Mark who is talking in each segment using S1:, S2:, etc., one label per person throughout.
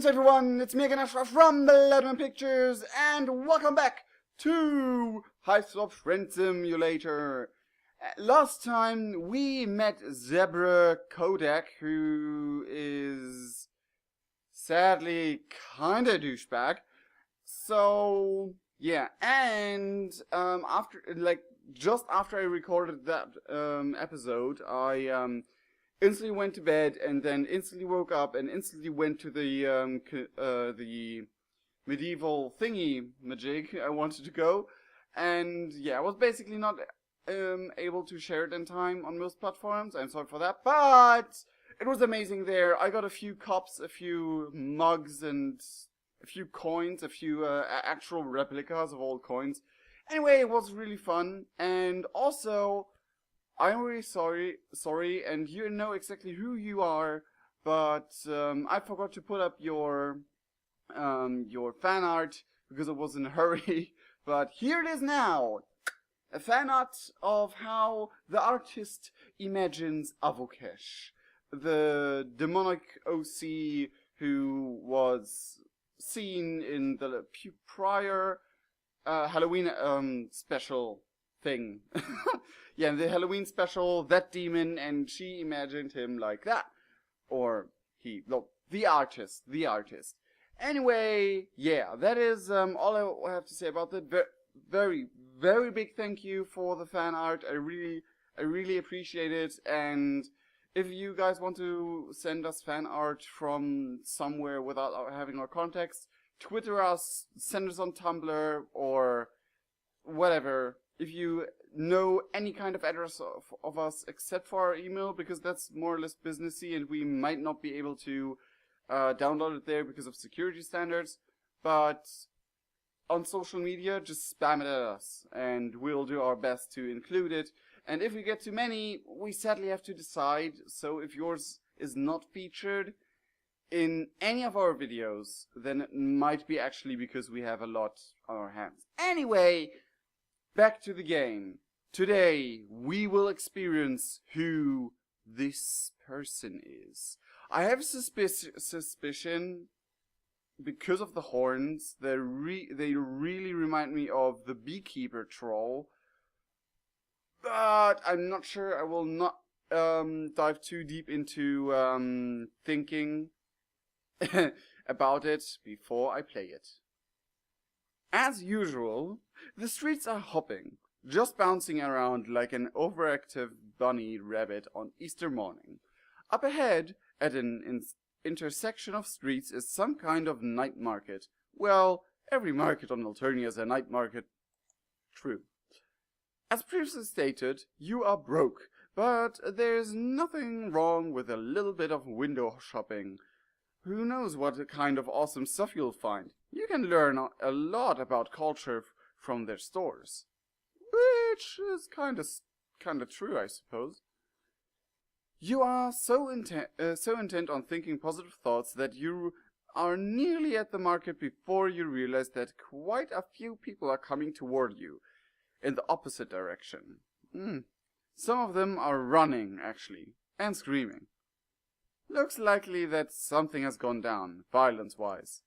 S1: Greetings everyone, it's me again from Bloodman Pictures, and welcome back to HIVESWAP FRIENDSIM. Last time we met Zebra Kodak, who is sadly kinda douchebag. So yeah, and just after I recorded that episode, I instantly went to bed and then instantly woke up and instantly went to the medieval thingy majig I wanted to go, and yeah, I was basically not able to share it in time on most platforms. I'm sorry for that, but it was amazing there. I got a few cups, a few mugs, and a few coins, a few actual replicas of old coins. Anyway, it was really fun, and also I'm really sorry, and you know exactly who you are, but I forgot to put up your fan art because I was in a hurry. But here it is now, a fan art of how the artist imagines Avokesh, the demonic OC who was seen in the prior Halloween special thing. Yeah, the Halloween special, that demon, and she imagined him like that. Or the artist. Anyway, yeah, that is all I have to say about that. Very, very big thank you for the fan art. I really appreciate it. And if you guys want to send us fan art from somewhere without having our contacts, Twitter us, send us on Tumblr, or whatever. If you know any kind of address of us except for our email, because that's more or less businessy and we might not be able to download it there because of security standards, but on social media, just spam it at us and we'll do our best to include it. And if we get too many, we sadly have to decide. So if yours is not featured in any of our videos, then it might be actually because we have a lot on our hands. Anyway, back to the game. Today, we will experience who this person is. I have a suspicion, because of the horns, they really remind me of the beekeeper troll. But I'm not sure. I will not dive too deep into thinking about it before I play it. As usual, the streets are hopping, just bouncing around like an overactive bunny rabbit on Easter morning. Up ahead, at an intersection of streets, is some kind of night market. Well, every market on Alternia is a night market. True. As previously stated, you are broke, but there's nothing wrong with a little bit of window shopping. Who knows what kind of awesome stuff you'll find? You can learn a lot about culture from their stores. Which is kinda true, I suppose. You are so intent on thinking positive thoughts that you are nearly at the market before you realize that quite a few people are coming toward you in the opposite direction. Some of them are running, actually, and screaming. Looks likely that something has gone down, violence-wise.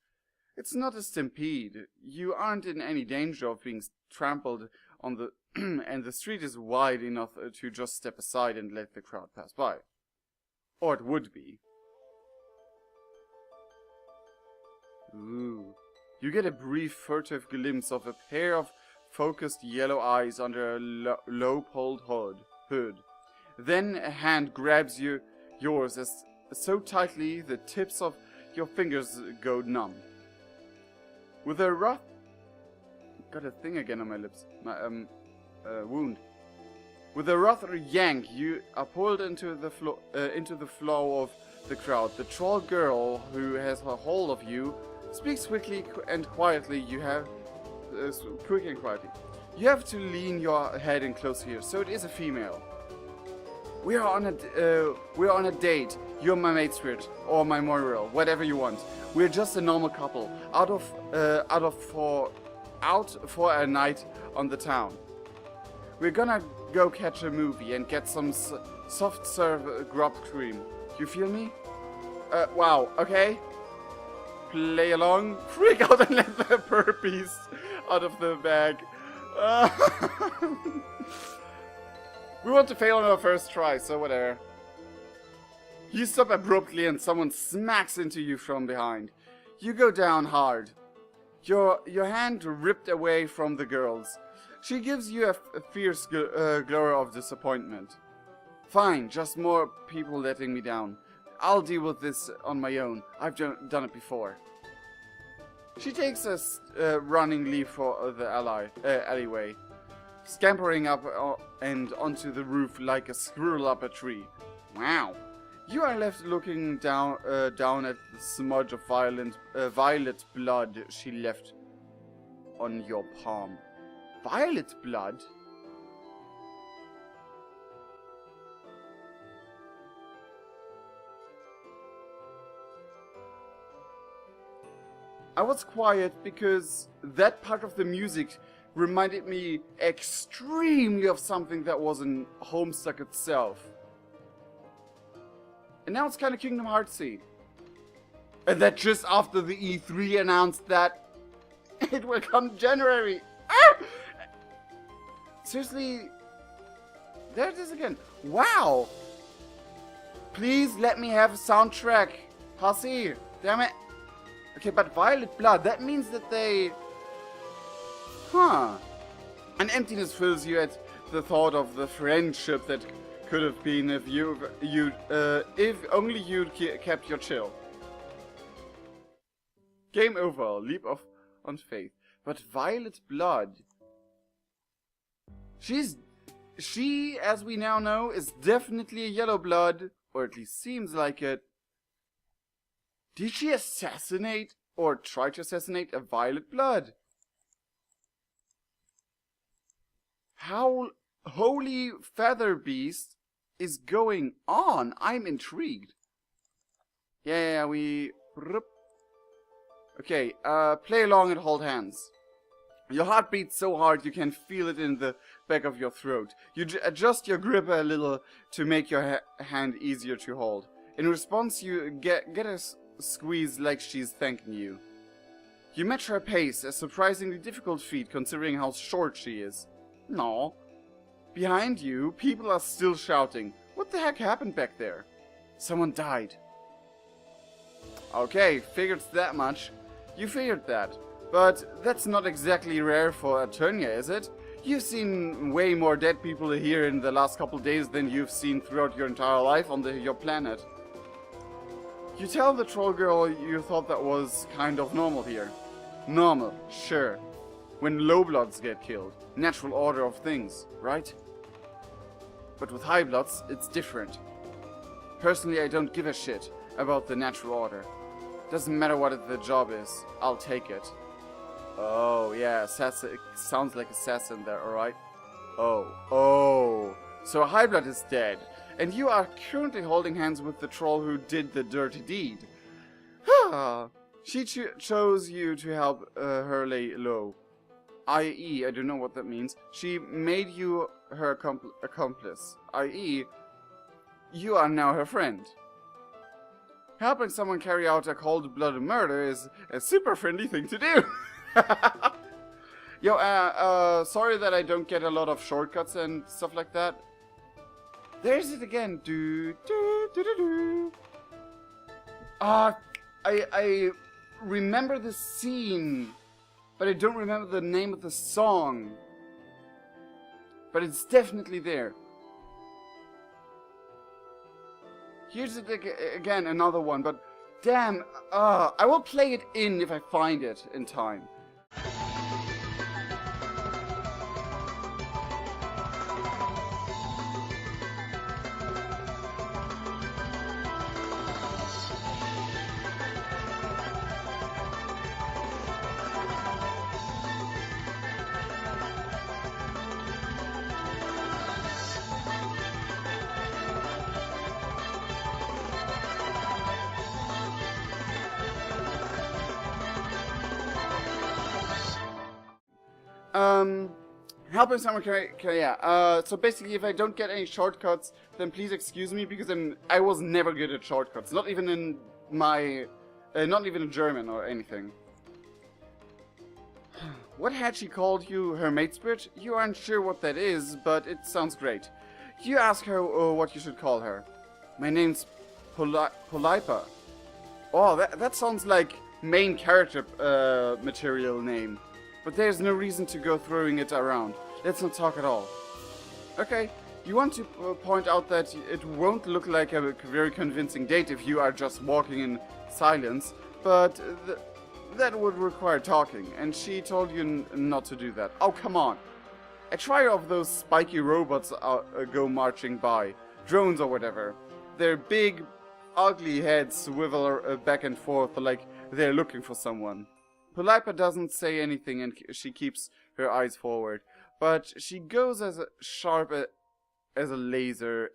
S1: It's not a stampede. You aren't in any danger of being trampled on the and the street is wide enough to just step aside and let the crowd pass by. Or it would be. Ooh. You get a brief furtive glimpse of a pair of focused yellow eyes under a low-pulled hood. Then a hand grabs yours as so tightly the tips of your fingers go numb. With a rough... Got a thing again on my lips. My, wound. With a rough yank, you are pulled into the flow of the crowd. The troll girl who has a hold of you speaks quickly and quietly. You have to lean your head in close here, so it is a female. We are on a date. You're my maid spirit or my moral, whatever you want. We're just a normal couple, out for a night on the town. We're gonna go catch a movie and get some soft serve grub cream. You feel me? Wow, okay. play along, freak out and let the burpees out of the bag. We want to fail on our first try, so whatever. You stop abruptly and someone smacks into you from behind. You go down hard. Your hand ripped away from the girl's. She gives you a fierce glare of disappointment. Fine, just more people letting me down. I'll deal with this on my own. I've done it before. She takes a running leap for the alleyway, scampering up and onto the roof like a squirrel up a tree. Wow. You are left looking down at the smudge of violet blood she left on your palm. Violet blood? I was quiet because that part of the music reminded me extremely of something that was in Homestuck itself. And now it's kind of Kingdom Heartsy. And that just after the E3 announced that it will come January. Ah! Seriously, there it is again. Wow. Please let me have a soundtrack. Hussy, damn it. Okay, but Violet Blood, that means that they... Huh. An emptiness fills you at the thought of the friendship that could have been if if only you'd kept your chill. Game over. Leap on faith. But Violet Blood... She, as we now know, is definitely a yellow blood, or at least seems like it. Did she assassinate, or try to assassinate, a Violet Blood? How Holy Feather Beast is going on? I'm intrigued. Yeah, we... Okay, play along and hold hands. Your heart beats so hard you can feel it in the back of your throat. You adjust your grip a little to make your hand easier to hold. In response, you get a squeeze like she's thanking you. You match her pace, a surprisingly difficult feat considering how short she is. No. Behind you, people are still shouting. What the heck happened back there? Someone died. Okay, figured that much. You figured that. But that's not exactly rare for Eternia, is it? You've seen way more dead people here in the last couple days than you've seen throughout your entire life on your planet. You tell the troll girl you thought that was kind of normal here. Normal, sure. When lowbloods get killed. Natural order of things, right? But with highbloods, it's different. Personally, I don't give a shit about the natural order. Doesn't matter what the job is, I'll take it. Oh, yeah, assassin. It sounds like assassin there, alright? Oh. So Highblood is dead, and you are currently holding hands with the troll who did the dirty deed. She chose you to help her lay low. I.e., I don't know what that means. She made you her accomplice. I.e., you are now her friend. Helping someone carry out a cold-blooded murder is a super friendly thing to do. Yo, sorry that I don't get a lot of shortcuts and stuff like that. There's it again. I remember the scene, but I don't remember the name of the song. But it's definitely there. Here's it again, another one, but damn, I will play it in if I find it in time. Helping someone carry, yeah. So basically, if I don't get any shortcuts, then please excuse me, because I was never good at shortcuts. Not even in my Not even a German or anything. What had she called you? Her mate spirit? You aren't sure what that is, but it sounds great. You ask her what you should call her. My name's POLYPA. Oh, that sounds like main character material name. But there's no reason to go throwing it around. Let's not talk at all. Okay, you want to point out that it won't look like a very convincing date if you are just walking in silence, but that would require talking, and she told you not to do that. Oh, come on. A trio of those spiky robots go marching by. Drones or whatever. Their big, ugly heads swivel back and forth like they're looking for someone. POLYPA doesn't say anything and she keeps her eyes forward. But she goes as sharp as a laser.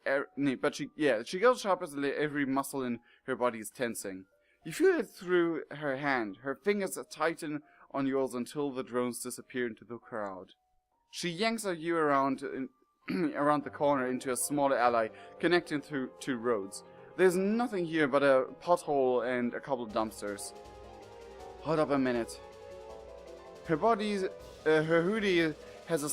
S1: She goes sharp as every muscle in her body is tensing. You feel it through her hand. Her fingers tighten on yours until the drones disappear into the crowd. She yanks you around the corner into a smaller alley connecting through two roads. There's nothing here but a pothole and a couple of dumpsters. Hold up a minute. Her hoodie has a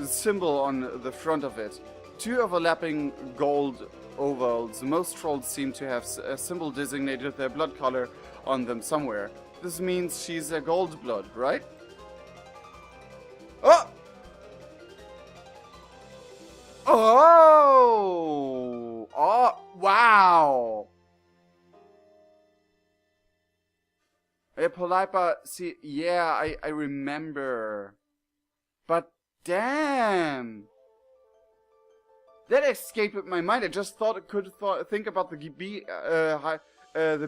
S1: symbol on the front of it. Two overlapping gold ovals. Most trolls seem to have a symbol designated their blood color on them somewhere. This means she's a gold blood, right? Oh! Oh! Oh! Wow! Hey, POLYPA, see, yeah, I remember. But damn! That escaped my mind. I just thought it could think about the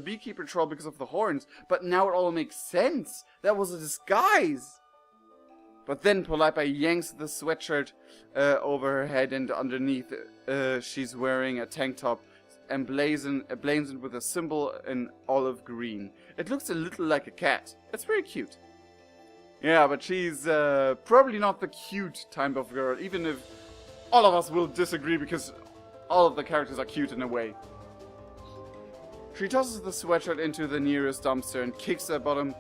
S1: beekeeper troll because of the horns, but now it all makes sense. That was a disguise. But then POLYPA yanks the sweatshirt over her head, and underneath she's wearing a tank top emblazoned with a symbol in olive green. It looks a little like a cat. It's very cute. Yeah, but she's probably not the cute type of girl, even if all of us will disagree because all of the characters are cute in a way. She tosses the sweatshirt into the nearest dumpster and kicks a bottom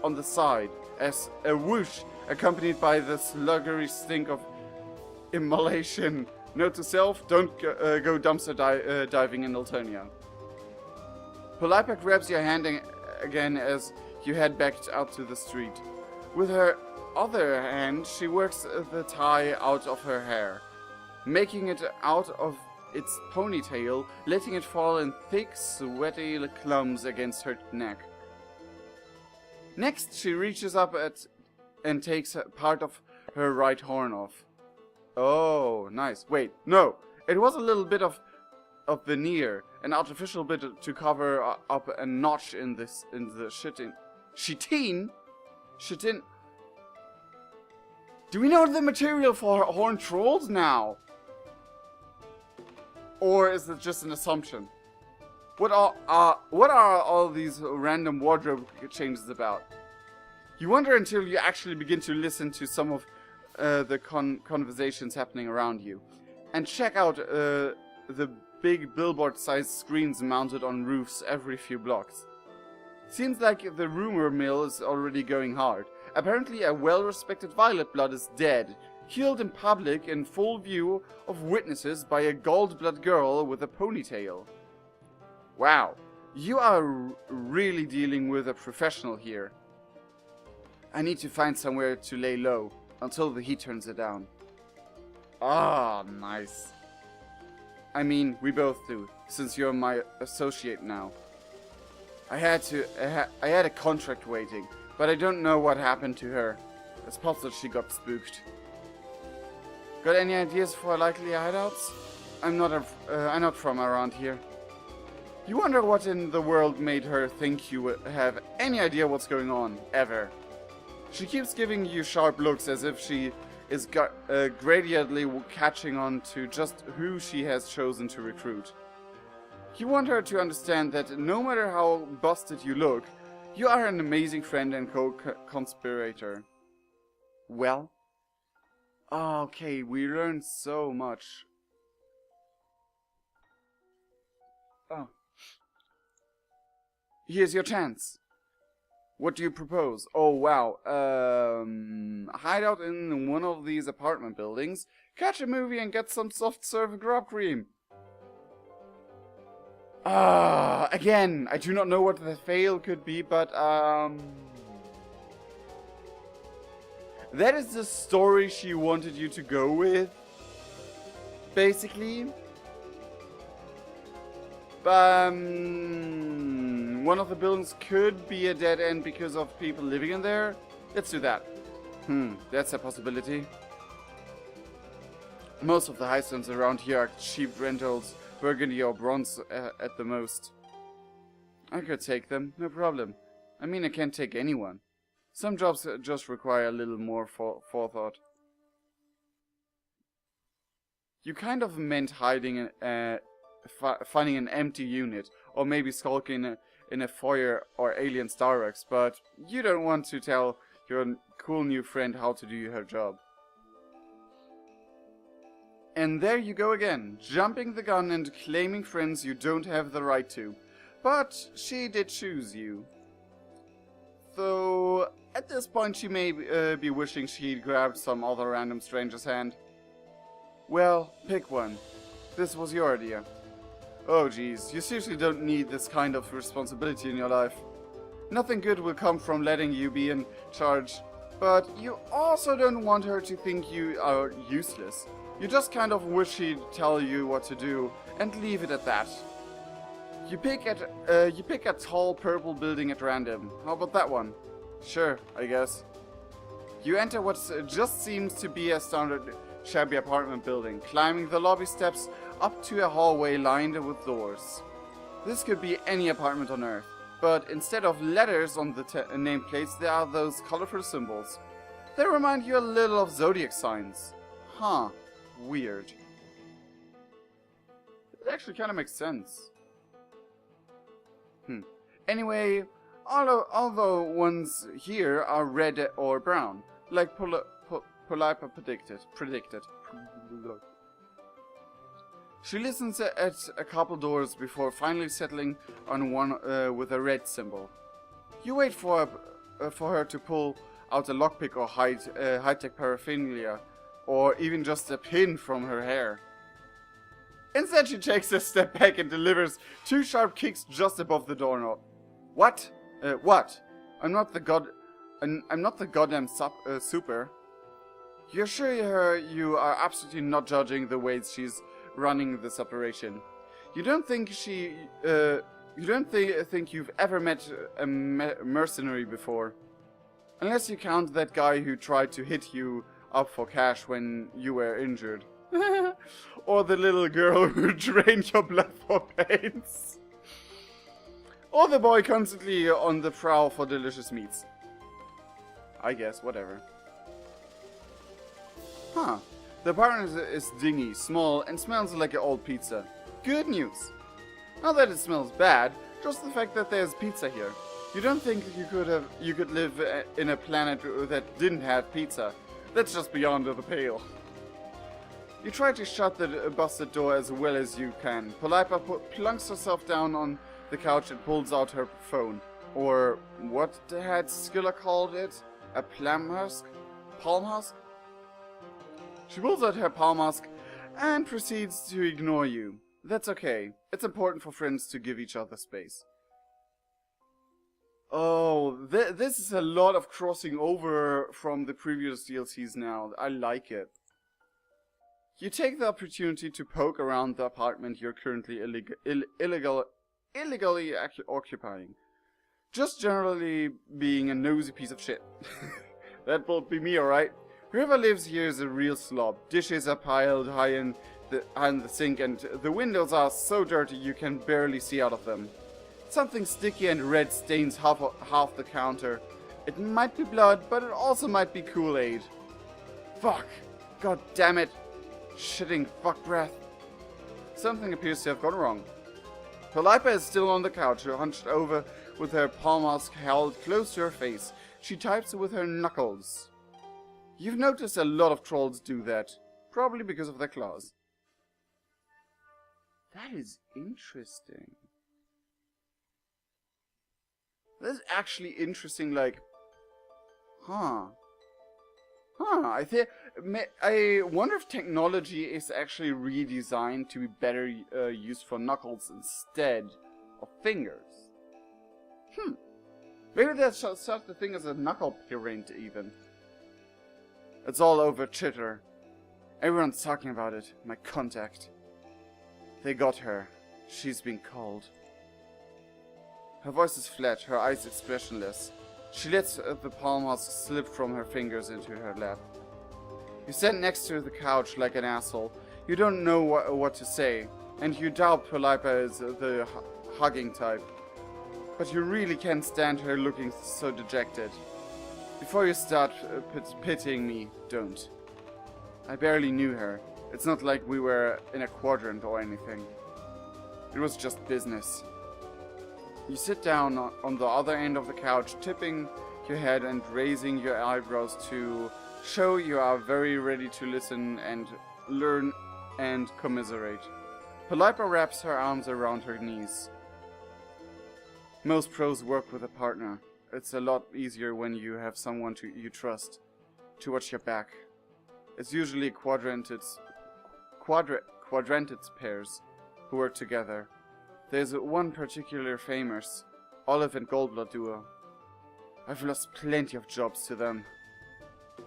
S1: on the side as a whoosh, accompanied by the sluggery stink of immolation. Note to self: don't go dumpster diving in Alternia. POLYPA grabs your hand again as you head back out to the street. With her other hand, she works the tie out of her hair, making it out of its ponytail, letting it fall in thick, sweaty clumps against her neck. Next, she reaches up and takes part of her right horn off. Oh, nice. Wait, no. It was a little bit of veneer, an artificial bit to cover up a notch in the chitin. Do we know the material for horned trolls now? Or is it just an assumption? What are all these random wardrobe changes about? You wonder until you actually begin to listen to some of the conversations happening around you. And check out the big billboard-sized screens mounted on roofs every few blocks. Seems like the rumor mill is already going hard. Apparently a well-respected Violet Blood is dead, killed in public in full view of witnesses by a gold blood girl with a ponytail. Wow, you are really dealing with a professional here. I need to find somewhere to lay low until the heat turns it down. Ah, nice. I mean, we both do, since you're my associate now. I had a contract waiting, but I don't know what happened to her. It's possible she got spooked. Got any ideas for likely hideouts? I'm not from around here. You wonder what in the world made her think you would have any idea what's going on, ever. She keeps giving you sharp looks as if she is gradually catching on to just who she has chosen to recruit. You want her to understand that no matter how busted you look, you are an amazing friend and co-conspirator. Well? Okay, we learned so much. Here's your chance. What do you propose? Oh, wow. Hide out in one of these apartment buildings, catch a movie and get some soft serve grub cream. Again, I do not know what the fail could be, but, that is the story she wanted you to go with, basically. One of the buildings could be a dead end because of people living in there. Let's do that. That's a possibility. Most of the high stones around here are cheap rentals, burgundy or bronze at the most. I could take them, no problem. I mean, I can't take anyone. Some jobs just require a little more forethought. You kind of meant hiding, finding an empty unit, or maybe skulking in a foyer or alien Starbucks, but you don't want to tell your cool new friend how to do her job. And there you go again, jumping the gun and claiming friends you don't have the right to. But she did choose you. Though, at this point she may be wishing she'd grabbed some other random stranger's hand. Well, pick one. This was your idea. Oh geez, you seriously don't need this kind of responsibility in your life. Nothing good will come from letting you be in charge. But you also don't want her to think you are useless. You just kind of wish she'd tell you what to do, and leave it at that. You pick a tall purple building at random. How about that one? Sure, I guess. You enter what just seems to be a standard shabby apartment building, climbing the lobby steps up to a hallway lined with doors. This could be any apartment on Earth, but instead of letters on the nameplates, there are those colorful symbols. They remind you a little of zodiac signs. Huh. Weird. It actually kind of makes sense. Anyway, although ones here are red or brown, like POLYPA predicted. She listens at a couple doors before finally settling on one with a red symbol. You wait for her to pull out a lockpick or high-tech paraphernalia, or even just a pin from her hair. Instead, she takes a step back and delivers 2 sharp kicks just above the doorknob. What? What? I'm not the goddamn super. You're sure you are absolutely not judging the ways she's running this operation. You don't think think you've ever met a mercenary before, unless you count that guy who tried to hit you up for cash when you were injured. Or the little girl who drained your blood for pains. Or the boy constantly on the prowl for delicious meats. I guess, whatever. Huh. The apartment is dingy, small, and smells like an old pizza. Good news. Not that it smells bad, just the fact that there's pizza here. You don't think you could live in a planet that didn't have pizza. That's just beyond the pale. You try to shut the busted door as well as you can. POLYPA plunks herself down on the couch and pulls out her phone. Or what the heck Skilla called it? A palm husk? She pulls out her palm husk and proceeds to ignore you. That's okay. It's important for friends to give each other space. Oh, this is a lot of crossing over from the previous DLCs now. I like it. You take the opportunity to poke around the apartment you're currently illegally occupying. Just generally being a nosy piece of shit. That will be me, alright? Whoever lives here is a real slob. Dishes are piled high in the sink, and the windows are so dirty you can barely see out of them. Something sticky and red stains half the counter. It might be blood, but it also might be Kool-Aid. Fuck! God damn it! Shitting fuck breath. Something appears to have gone wrong. POLYPA is still on the couch, hunched over with her palm husk held close to her face. She types with her knuckles. You've noticed a lot of trolls do that. Probably because of their claws. That is interesting. That's actually interesting, like... I wonder if technology is actually redesigned to be better used for knuckles instead of fingers. Maybe there's such a thing as a knuckle print even. It's all over Twitter. Everyone's talking about it. My contact. They got her. She's been called. Her voice is flat, her eyes expressionless. She lets the palm mask slip from her fingers into her lap. You stand next to the couch like an asshole. You don't know what to say, and you doubt POLYPA is the hugging type. But you really can't stand her looking so dejected. Before you start pitying me, don't. I barely knew her. It's not like we were in a quadrant or anything. It was just business. You sit down on the other end of the couch, tipping your head and raising your eyebrows to show you are very ready to listen and learn and commiserate. POLYPA wraps her arms around her knees. Most pros work with a partner. It's a lot easier when you have someone you trust to watch your back. It's usually quadranted pairs who work together. There's one particular famous, Olive and Goldblood duo. I've lost plenty of jobs to them,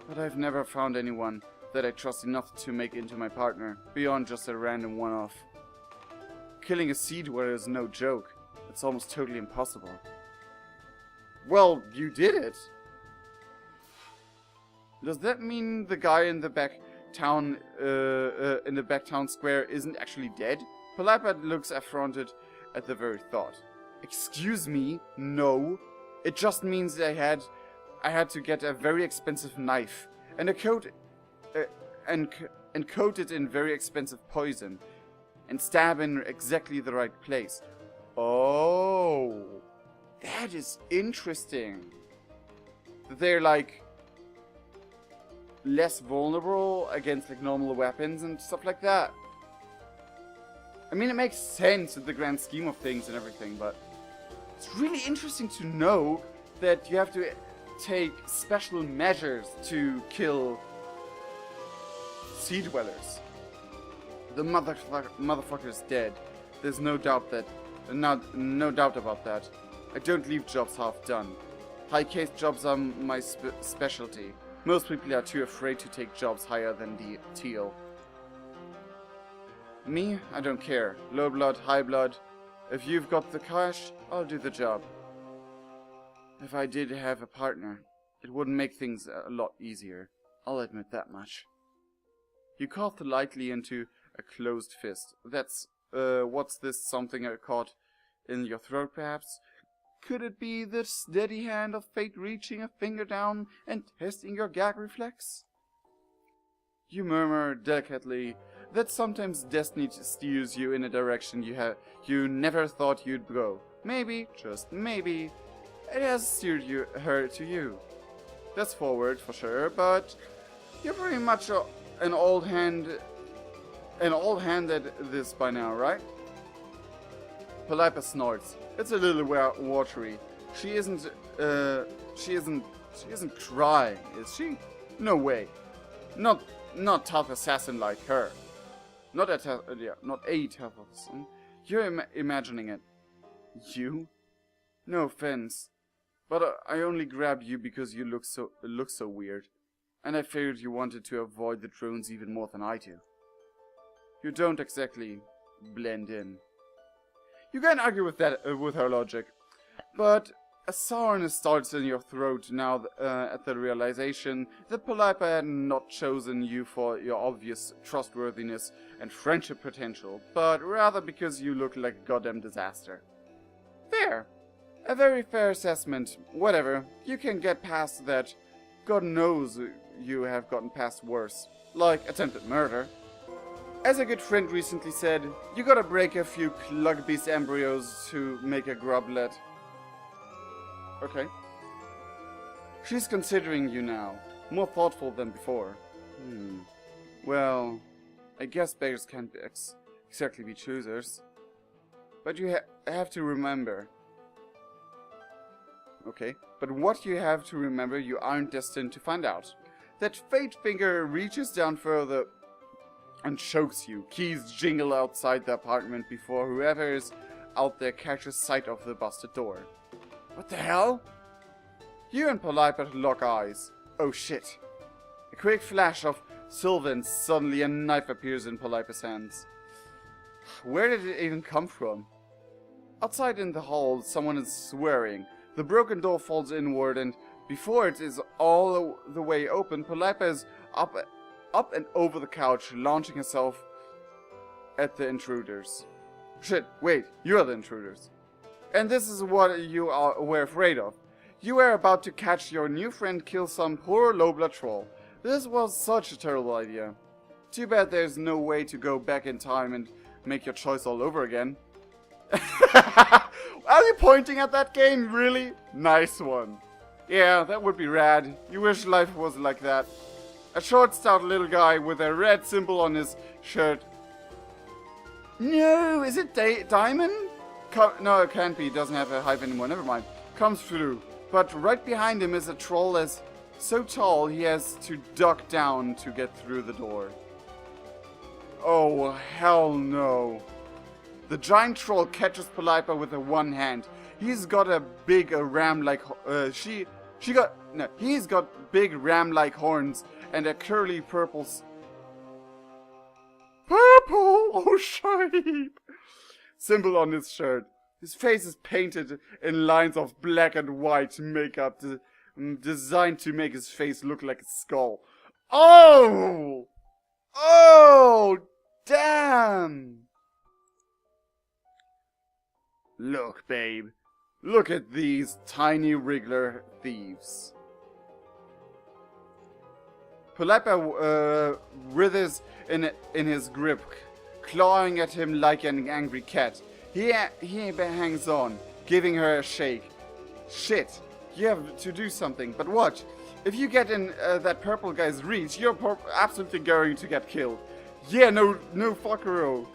S1: but I've never found anyone that I trust enough to make into my partner, beyond just a random one-off. Killing a seed dweller is no joke. It's almost totally impossible. Well, you did it! Does that mean the guy in the back town square isn't actually dead? POLYPA looks affronted at the very thought. Excuse me? No. It just means I had to get a very expensive knife and coat it in very expensive poison and stab in exactly the right place. Oh, that is interesting. They're like less vulnerable against like normal weapons and stuff like that. I mean, it makes sense in the grand scheme of things and everything, but it's really interesting to know that you have to take special measures to kill sea dwellers. The motherfucker is dead. There's no doubt about that. I don't leave jobs half done. High-case jobs are my specialty. Most people are too afraid to take jobs higher than the teal. Me, I don't care. Low blood, high blood. If you've got the cash, I'll do the job. If I did have a partner, it wouldn't make things a lot easier. I'll admit that much. You coughed lightly into a closed fist. That's, what's this, something I caught in your throat perhaps? Could it be the steady hand of fate reaching a finger down and testing your gag reflex? You murmur delicately that sometimes destiny steers you in a direction you never thought you'd go. Maybe, just maybe, it has steered her to you. That's forward for sure, but you're pretty much an old hand at this by now, right? POLYPA snorts. It's a little watery. She isn't crying, is she? No way. Not tough assassin like her. Not a tough assassin. You're imagining it. You? No offense, but I only grabbed you because you look so weird, and I figured you wanted to avoid the drones even more than I do. You don't exactly blend in. You can argue with her logic, but a sourness starts in your throat now at the realization that POLYPA had not chosen you for your obvious trustworthiness and friendship potential, but rather because you look like a goddamn disaster. Fair. A very fair assessment. Whatever. You can get past that. God knows you have gotten past worse. Like attempted murder. As a good friend recently said, you gotta break a few Klugbeast embryos to make a grublet. Okay. She's considering you now. More thoughtful than before. Well, I guess beggars can't exactly be choosers. But you have to remember, Okay, but what you have to remember, you aren't destined to find out. That fate finger reaches down further and chokes you. Keys jingle outside the apartment before whoever is out there catches sight of the busted door. What the hell? You and POLYPA lock eyes. Oh shit. A quick flash of silver and suddenly a knife appears in POLYPA's hands. Where did it even come from? Outside in the hall, someone is swearing. The broken door falls inward and before it is all the way open, POLYPA is up and over the couch, launching herself at the intruders. Shit, wait, you are the intruders. And this is what you were afraid of. You were about to catch your new friend kill some poor low-blood troll. This was such a terrible idea. Too bad there's no way to go back in time and make your choice all over again. Are you pointing at that game? Really? Nice one. Yeah, that would be rad. You wish life was like that. A short, stout little guy with a red symbol on his shirt. No, is it Diamond? No, it can't be. He doesn't have a hive anymore. Never mind. Comes through. But right behind him is a troll as so tall he has to duck down to get through the door. Oh, hell no. The giant troll catches POLYPA with one hand. He's got a big ram-like... he's got big ram-like horns and a curly purple... Oh, shape! Symbol on his shirt. His face is painted in lines of black and white makeup designed to make his face look like a skull. Oh! Oh! Damn! Look, babe. Look at these tiny wriggler thieves. POLYPA writhers in his grip, clawing at him like an angry cat. He hangs on, giving her a shake. Shit, you have to do something. But watch, if you get in that purple guy's reach, you're absolutely going to get killed. Yeah, no fuckero.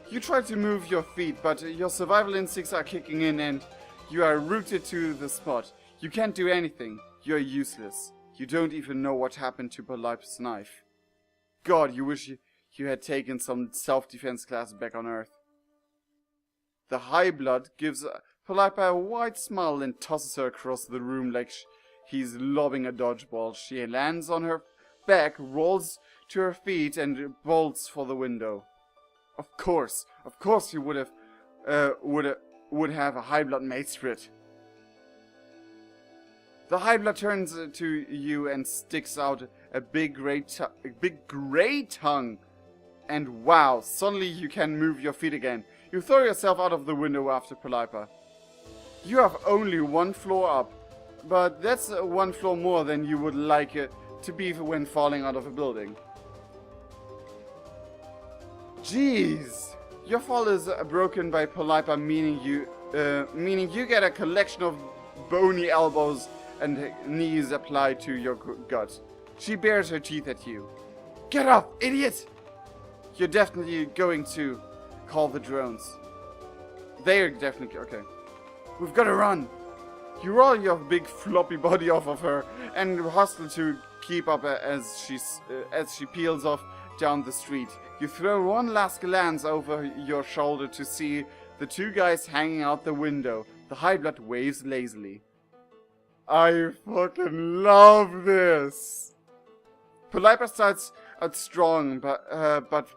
S1: You try to move your feet, but your survival instincts are kicking in and you are rooted to the spot. You can't do anything. You're useless. You don't even know what happened to POLYPA's knife. God, you wish you had taken some self-defense classes back on Earth. The high blood gives POLYPA a wide smile and tosses her across the room like he's lobbing a dodgeball. She lands on her back, rolls to her feet, and bolts for the window. Of course you would have a high blood mate spirit. The high blood turns to you and sticks out a big gray tongue. And wow, suddenly you can move your feet again. You throw yourself out of the window after POLYPA. You have only one floor up, but that's one floor more than you would like to be when falling out of a building. Jeez, your fall is broken by POLYPA, meaning you get a collection of bony elbows and knees applied to your gut. She bares her teeth at you. Get up, idiot! You're definitely going to call the drones. They're definitely... Okay. We've got to run. You roll your big floppy body off of her and hustle to keep up as she peels off down the street. You throw one last glance over your shoulder to see the two guys hanging out the window. The high blood waves lazily. I fucking love this. POLYPA starts out strong, but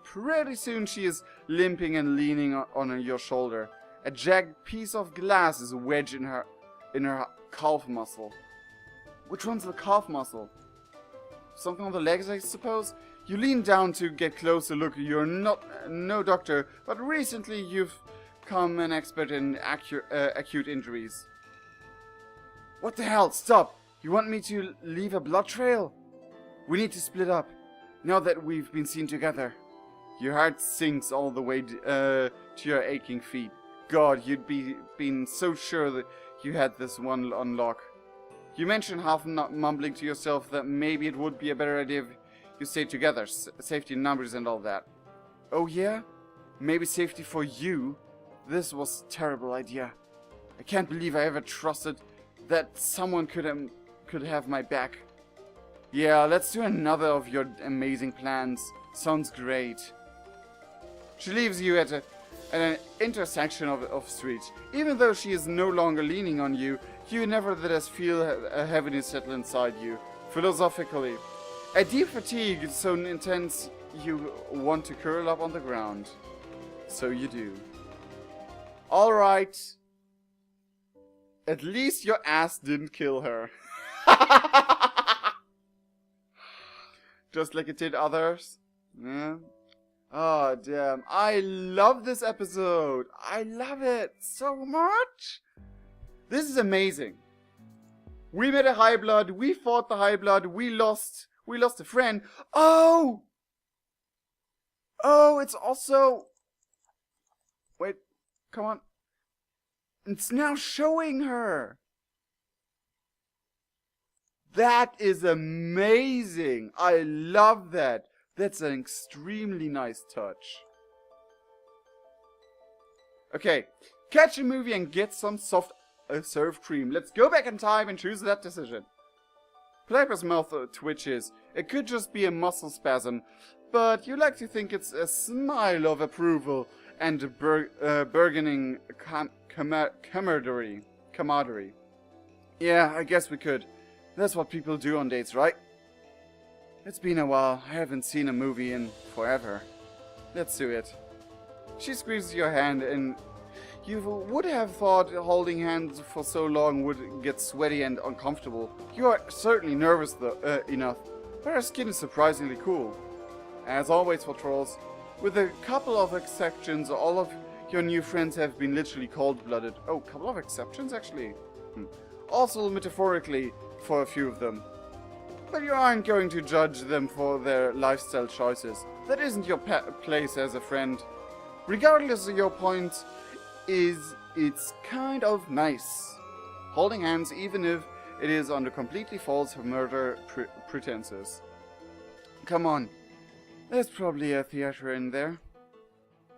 S1: pretty soon she is limping and leaning on your shoulder. A jagged piece of glass is wedged in her calf muscle. Which one's the calf muscle? Something on the legs, I suppose? You lean down to get closer look. You're no doctor, but recently you've become an expert in acute injuries. What the hell? Stop! You want me to leave a blood trail? We need to split up, now that we've been seen together. Your heart sinks all the way to your aching feet. God, you'd been so sure that you had this one on lock. You mentioned half mumbling to yourself that maybe it would be a better idea if you stayed together. Safety in numbers and all that. Oh yeah? Maybe safety for you? This was a terrible idea. I can't believe I ever trusted that someone could have my back. Yeah, let's do another of your amazing plans. Sounds great. She leaves you at an intersection of streets. Even though she is no longer leaning on you, you nevertheless feel a heaviness settle inside you. Philosophically, a deep fatigue so intense you want to curl up on the ground. So you do. Alright. At least your ass didn't kill her. Just like it did others. Yeah. Oh, damn. I love this episode. I love it so much. This is amazing. We met a high blood. We fought the high blood. We lost a friend. Oh! Oh, it's also... Wait, come on. It's now showing her. That is amazing. I love that. That's an extremely nice touch. Okay, catch a movie and get some soft serve cream. Let's go back in time and choose that decision. POLYPA's mouth twitches. It could just be a muscle spasm, but you like to think it's a smile of approval and a burgeoning camaraderie. Yeah, I guess we could. That's what people do on dates, right? It's been a while. I haven't seen a movie in forever. Let's do it. She squeezes your hand, and you would have thought holding hands for so long would get sweaty and uncomfortable. You are certainly nervous enough, but her skin is surprisingly cool. As always for trolls, with a couple of exceptions, all of your new friends have been literally cold-blooded. Oh, couple of exceptions, actually. Also, metaphorically, for a few of them. But you aren't going to judge them for their lifestyle choices. That isn't your place as a friend. Regardless of your point, it's kind of nice. Holding hands, even if it is under completely false murder pretenses. Come on. There's probably a theater in there.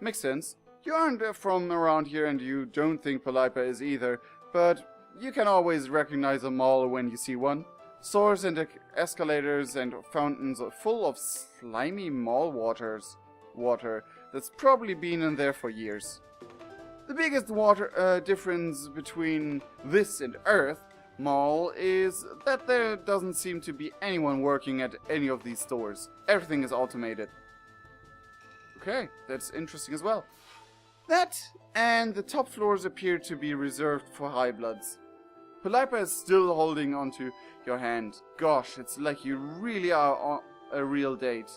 S1: Makes sense. You aren't from around here and you don't think POLYPA is either, but you can always recognize a mall when you see one. Stores and escalators and fountains are full of slimy mall water that's probably been in there for years. The biggest difference between this and Earth Mall is that there doesn't seem to be anyone working at any of these stores. Everything is automated. Okay, that's interesting as well. That and the top floors appear to be reserved for high bloods. POLYPA is still holding onto your hand. Gosh, it's like you really are on a real date.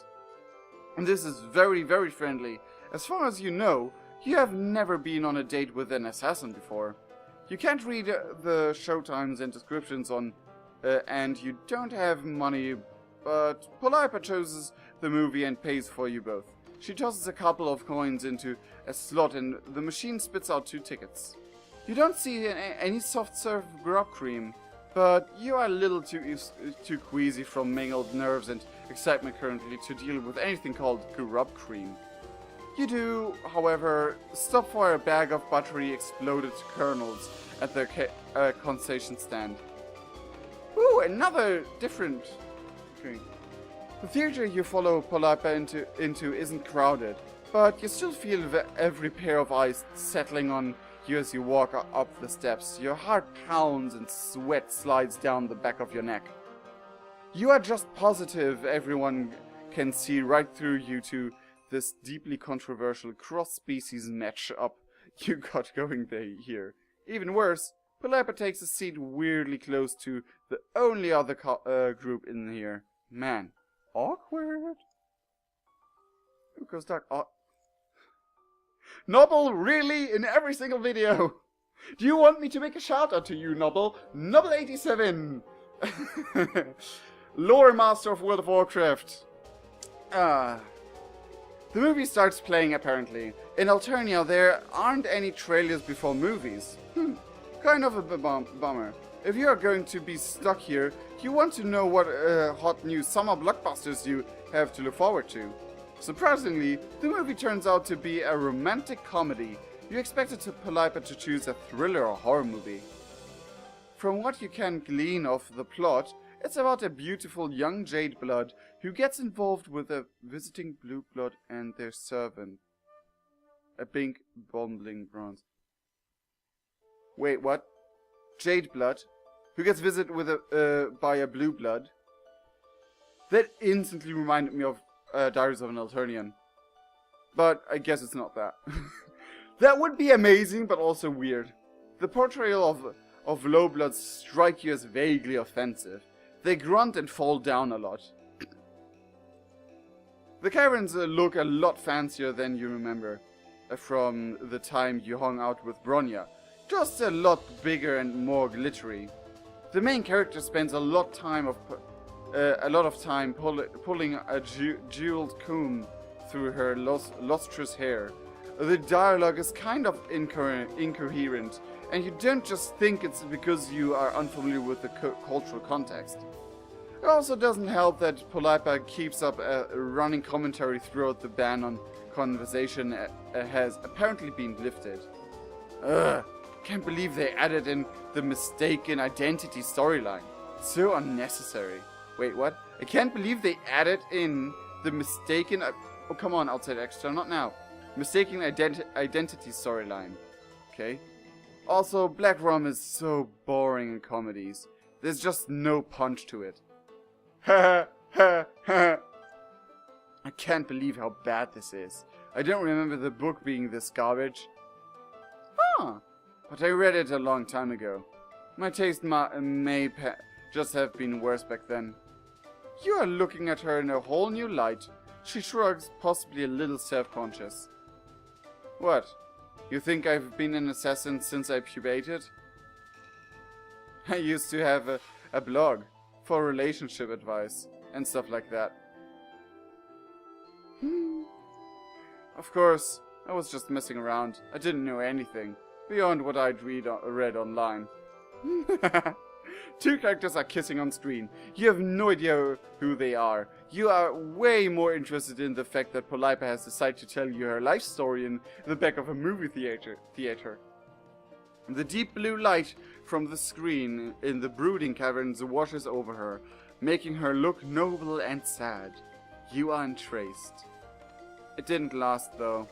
S1: And this is very, very friendly. As far as you know, you have never been on a date with an assassin before. You can't read the showtimes and descriptions on, and you don't have money, but POLYPA chooses the movie and pays for you both. She tosses a couple of coins into a slot and the machine spits out 2 tickets. You don't see any soft serve grub cream, but you are a little too queasy from mangled nerves and excitement currently to deal with anything called grub cream. You do, however, stop for a bag of buttery exploded kernels at the concession stand. Ooh, another different drink. The theater you follow POLYPA into isn't crowded, but you still feel every pair of eyes settling on you as you walk up the steps. Your heart pounds and sweat slides down the back of your neck. You are just positive everyone can see right through you to this deeply controversial cross-species match-up you got going here. Even worse, POLYPA takes a seat weirdly close to the only other group in here. Man, awkward. Who goes dark? Nobble, really? In every single video? Do you want me to make a shout out to you, Nobble? Nobble87! Lore Master of World of Warcraft. The movie starts playing apparently. In Alternia there aren't any trailers before movies. Kind of a bummer. If you are going to be stuck here, you want to know what hot new summer blockbusters you have to look forward to. Surprisingly, the movie turns out to be a romantic comedy. You expected POLYPA to choose a thriller or horror movie. from what you can glean of the plot, it's about a beautiful young jade blood who gets involved with a visiting blue blood and their servant. A pink bumbling bronze. Wait, what? Jade blood? Who gets visited with by a blue blood? That instantly reminded me of Diaries of an Alternian. But I guess it's not that. That would be amazing, but also weird. The portrayal of low bloods strike you as vaguely offensive. They grunt and fall down a lot. The Caverns look a lot fancier than you remember from the time you hung out with Bronya. Just a lot bigger and more glittery. The main character spends a lot of time pulling a jeweled comb through her lustrous hair. The dialogue is kind of incoherent, and you don't just think it's because you are unfamiliar with the cultural context. It also doesn't help that POLYPA keeps up a running commentary throughout the ban on conversation has apparently been lifted. Ugh, can't believe they added in the mistaken identity storyline. So unnecessary. Wait, what? I can't believe they added in the mistaken... oh, come on, outside extra, not now. Mistaken identity storyline. Okay. Also, Black Rum is so boring in comedies. There's just no punch to it. Ha ha ha. I can't believe how bad this is. I don't remember the book being this garbage. Huh. But I read it a long time ago. My taste may just have been worse back then. You are looking at her in a whole new light. She shrugs, possibly a little self-conscious. What? You think I've been an assassin since I puberted? I used to have a blog for relationship advice and stuff like that. Of course, I was just messing around. I didn't know anything beyond what I'd read online. Two characters are kissing on screen. You have no idea who they are. You are way more interested in the fact that POLYPA has decided to tell you her life story in the back of a movie theater. The deep blue light from the screen in the brooding caverns washes over her, making her look noble and sad. You are entraced. It didn't last though.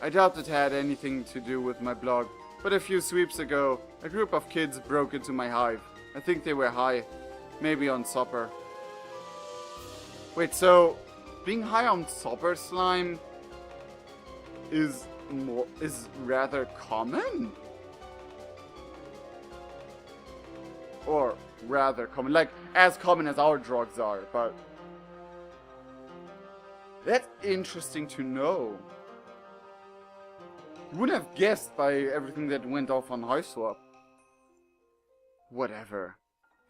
S1: I doubt it had anything to do with my blog, but a few sweeps ago, a group of kids broke into my hive. I think they were high, maybe on supper. Wait, so being high on supper slime is rather common? Or rather common, like as common as our drugs are, but that's interesting to know. Wouldn't have guessed by everything that went off on HIVESWAP. Whatever.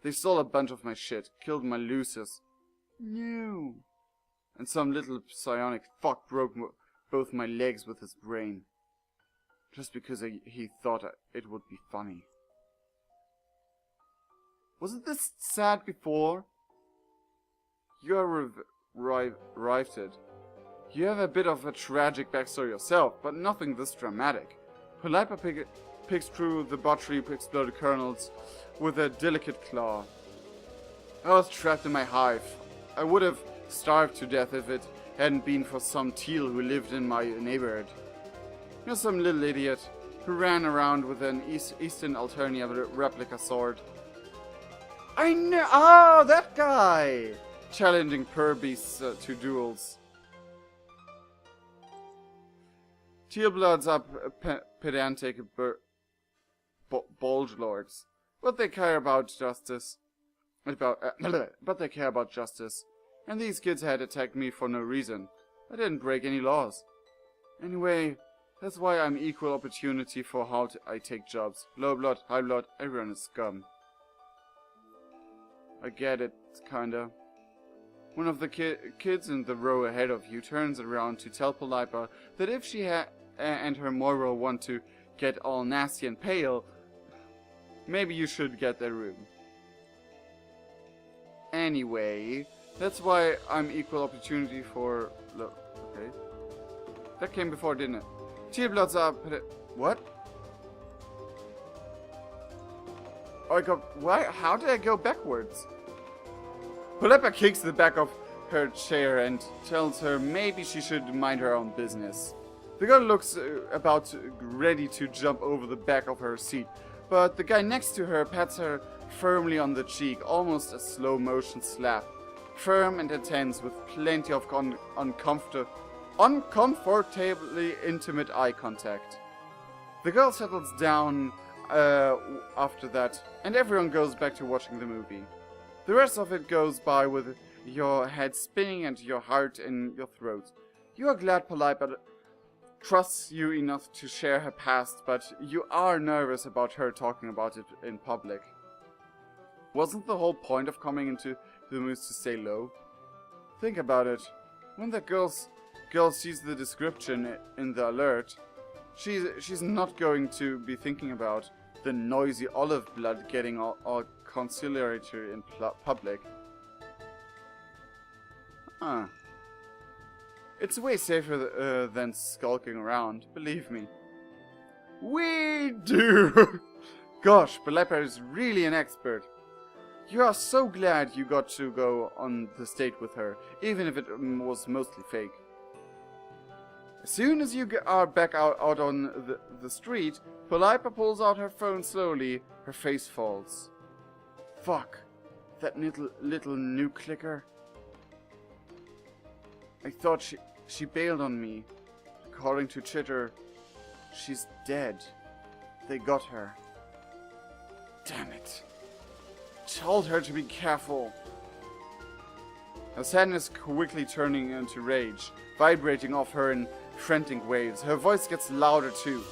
S1: They stole a bunch of my shit, killed my losers. No. And some little psionic fuck broke both my legs with his brain. Just because he thought it would be funny. Wasn't this sad before? You are riveted. You have a bit of a tragic backstory yourself, but nothing this dramatic. POLYPA picks through the buttery exploded kernels with a delicate claw. I was trapped in my hive. I would have starved to death if it hadn't been for some teal who lived in my neighborhood. You're some little idiot who ran around with an Eastern Alternia replica sword. I know. Oh, that guy! Challenging Purbeasts to duels. Teal bloods are pedantic bulge lords, but they care about justice. But they care about justice. And these kids had attacked me for no reason. I didn't break any laws. Anyway, that's why I'm equal opportunity for how I take jobs. Low blood, high blood, everyone is scum. I get it, kinda. One of the kids in the row ahead of you turns around to tell POLYPA that if she and her Moira want to get all nasty and pale, maybe you should get their room. Anyway, that's why I'm equal opportunity for... Okay. That came before, didn't it? Teal bloods are... What? How did I go backwards? POLYPA kicks the back of her chair and tells her maybe she should mind her own business. The girl looks about ready to jump over the back of her seat, but the guy next to her pats her firmly on the cheek, almost a slow motion slap. Firm and intense, with plenty of uncomfortably intimate eye contact. The girl settles down after that, and everyone goes back to watching the movie. The rest of it goes by with your head spinning and your heart in your throat. You are glad POLYPA trusts you enough to share her past, but you are nervous about her talking about it in public. Wasn't the whole point of coming into the movies to stay low? Think about it. When that girl sees the description in the alert, she's not going to be thinking about the noisy olive blood getting all conciliatory in public. It's way safer than skulking around, believe me. We do! Gosh, POLYPA is really an expert. You are so glad you got to go on this date with her, even if it was mostly fake. As soon as you are back out on the street, POLYPA pulls out her phone slowly. Her face falls. Fuck. That little new clicker. I thought she bailed on me. According to Chitter, she's dead. They got her. Damn it. Told her to be careful. Her sadness quickly turning into rage, vibrating off her in frantic waves. Her voice gets louder too,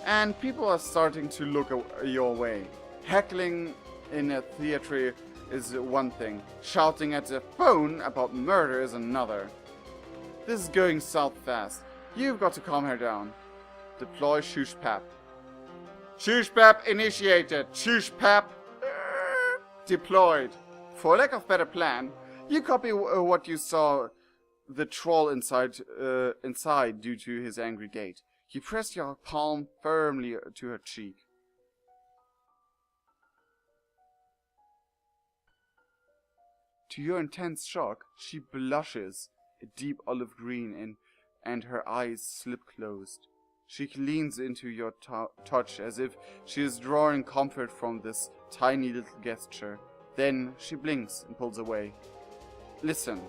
S1: and people are starting to look your way. Heckling in a theater is one thing. Shouting at a phone about murder is another. This is going south fast. You've got to calm her down. Deploy Shush Pap. Shush Pap initiated. Shush Pap deployed. For lack of better plan, you copy what you saw the troll inside due to his angry date. You press your palm firmly to her cheek. To your intense shock, she blushes, a deep olive green, and her eyes slip closed. She leans into your touch as if she is drawing comfort from this tiny little gesture. Then she blinks and pulls away. Listen,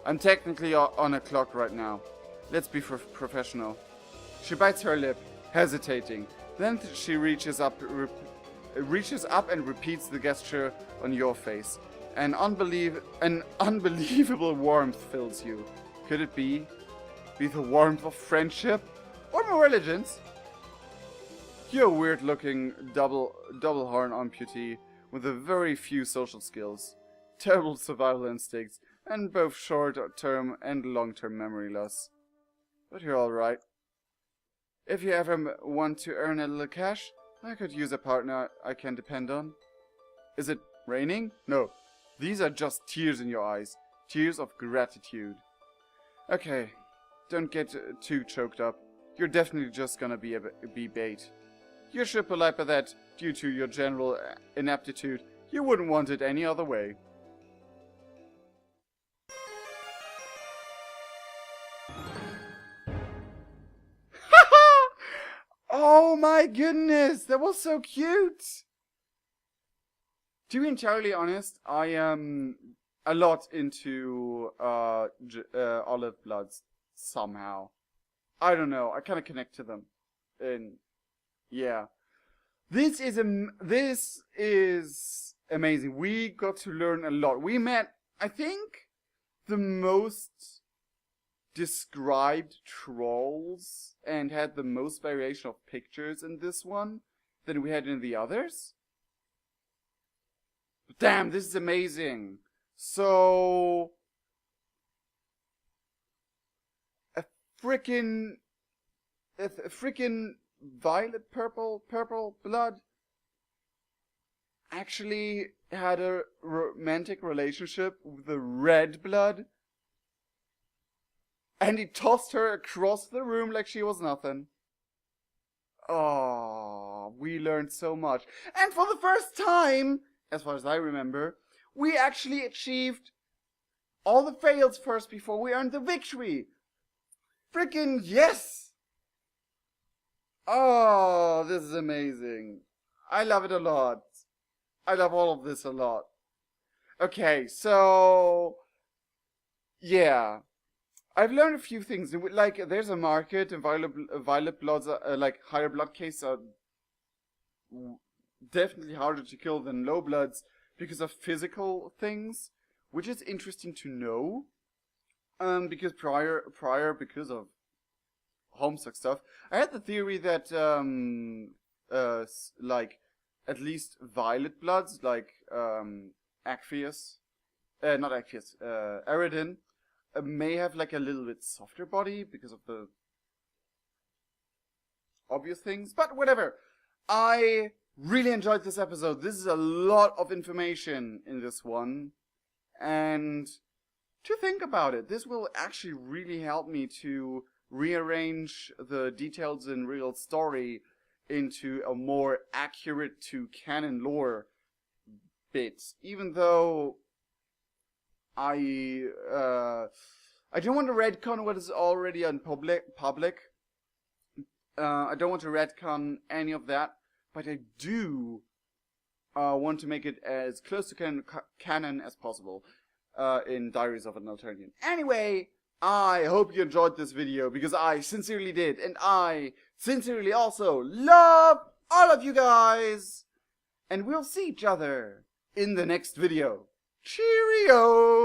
S1: I'm technically on a clock right now. Let's be professional. She bites her lip, hesitating. Then she reaches up and repeats the gesture on your face. An unbelievable warmth fills you. Could it be the warmth of friendship? Or more religions? You're a weird-looking double horn amputee with a very few social skills, terrible survival instincts, and both short-term and long-term memory loss. But you're alright. If you ever want to earn a little cash, I could use a partner I can depend on. Is it raining? No. These are just tears in your eyes. Tears of gratitude. Okay, don't get too choked up. You're definitely just gonna be bait. You're sure POLYPA that, due to your general inaptitude, you wouldn't want it any other way. Oh my goodness, that was so cute! To be entirely honest, I am a lot into olive bloods somehow. I don't know, I kind of connect to them. And yeah. This is amazing. We got to learn a lot. We met, I think, the most described trolls and had the most variation of pictures in this one than we had in the others. Damn, this is amazing. So a freaking violet purple blood actually had a romantic relationship with the red blood, and he tossed her across the room like she was nothing. Oh we learned so much. And for the first time, as far as I remember, we actually achieved all the fails first before we earned the victory. Freaking yes! Oh, this is amazing. I love it a lot. I love all of this a lot. Okay, so yeah, I've learned a few things. Like, there's a market, and violet bloods, like higher blood cases are definitely harder to kill than low bloods because of physical things, which is interesting to know. Because because of Homestuck stuff, I had the theory that like at least violet bloods, like Axios, not Axios, Aridin, may have like a little bit softer body because of the obvious things, but whatever. I really enjoyed this episode. This is a lot of information in this one, and to think about it, this will actually really help me to rearrange the details in real story into a more accurate to canon lore bit, even though I don't want to retcon what is already on public. I don't want to retcon any of that, but I do want to make it as close to canon as possible in Diaries of an Alternatian. Anyway, I hope you enjoyed this video, because I sincerely did, and I sincerely also love all of you guys, and we'll see each other in the next video. Cheerio!